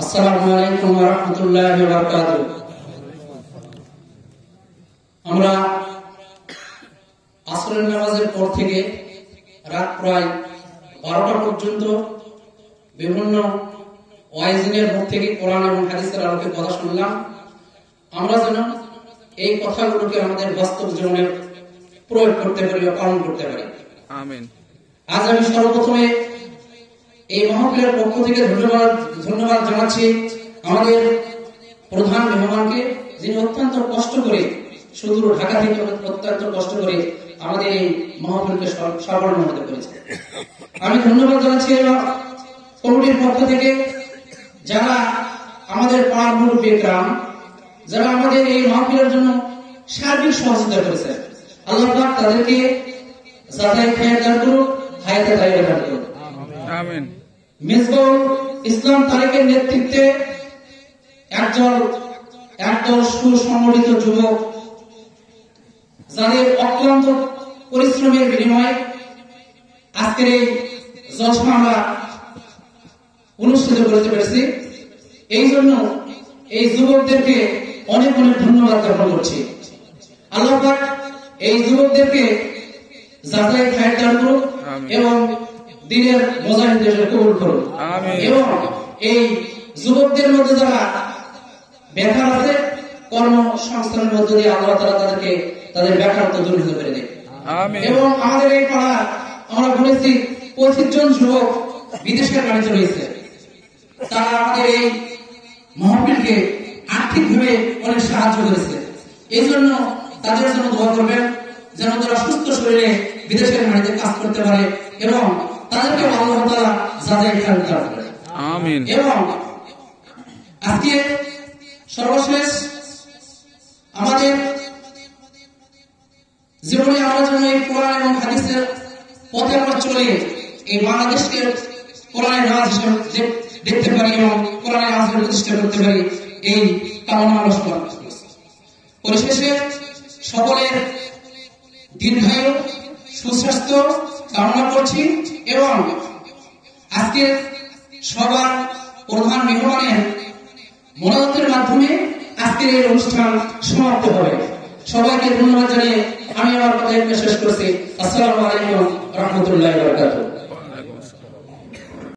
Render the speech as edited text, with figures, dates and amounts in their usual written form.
আসসালামু আলাইকুম ওয়া রাহমাতুল্লাহি ওয়া বারাকাতুহু। আমরা আসরের নামাজের পর থেকে রাত প্রায় 12টা পর্যন্ত বিভিন্ন ওয়াইজিনের মুখ থেকে কোরআন এবং হাদিসের আলোকে কথা শুনলাম। আমরা যেন এই কথাগুলোকে আমাদের বাস্তব জীবনে প্রয়োগ করতে পারি বা পালন করতে পারি। আমিন। আজ আমি সর্বপ্রথমে এই মাহফিলের পক্ষ থেকে ধন্যবাদ জানাচ্ছি আমাদের প্রধান মেহমানকে, যিনি অত্যন্ত কষ্ট করে সুদূর ঢাকা থেকে অত্যন্ত কষ্ট করে আমাদের এই মাহফিলকে সফলমণ্ডিত করেছে। আমি ধন্যবাদ জানাচ্ছি কমিটির পক্ষ থেকে যারা আমাদের পাড়ার মুরব্বী গ্রাম, যারা আমাদের এই মাহফিলের জন্য সার্বিক সহযোগিতা করেছে। আল্লাহ পাক তাদেরকে যাচাই খায়ের দান করুক, হায়াতে দায়িত্ব দান করুক। আমিন। মিসবাহুল ইসলাম তারেকের নেতৃত্বে একদল সুসংগঠিত যুবক, যাদের অক্লান্ত পরিশ্রমের বিনিময়ে আজকের এই জলসা আমরা অনুষ্ঠিত করতে পেরেছি। এই জন্য এই যুবকদেরকে অনেক অনেক ধন্যবাদ জ্ঞাপন করছি। আল্লাহ পাক এই যুবকদেরকে যাচাই খায়ের দান করুক এবং দিনের মুজাহিদদের কবুল করুন। এবং এই যুবকদের মধ্যে যারা বেকার আছে, কর্মসংস্থানের মধ্যে দিয়ে আল্লাহ তাআলা তাদেরকে তাদের বেকারত্ব দূরীভূত করে দেয়। এবং আমাদের এই পাড়া আমরা বলেছি 25 জন যুবক বিদেশের বাণিজ্য রয়েছে। তারা আমাদের এই মাহফিলকে আর্থিকভাবে অনেক সাহায্য করেছে। এই জন্য তাদের জন্য দোয়া করবেন, যেন তারা সুস্থ শরীরে বিদেশের বাণিজ্যে কাজ করতে পারে এবং তাদেরকে আল্লাহ তাআলা যাচাই খায়ের দান করেন। আমিন। এবং আজকে সর্বশেষ আমাদের জীবনে আমরা যেন এই কোরআন এবং হাদিসের পথে আমরা চলে এই বাংলাদেশকে কোরআনের রাজ হিসেবে দেখতে পারি এবং কোরআনের রাজের প্রতিষ্ঠা করতে পারি, এই কামনা আমরা সবার। পরিশেষে সকলের দীর্ঘায়ু সুস্বাস্থ্য কামনা করছি এবং আজকে সবার প্রধান মেহমানের মোনাজাতের মাধ্যমে আজকের এই অনুষ্ঠান সমাপ্ত হবে। সবাইকে ধন্যবাদ জানিয়ে আমি আমার কথা শেষ করছি। আসসালামু আলাইকুম ওয়া রাহমাতুল্লাহি ওয়া বারাকাতুহু।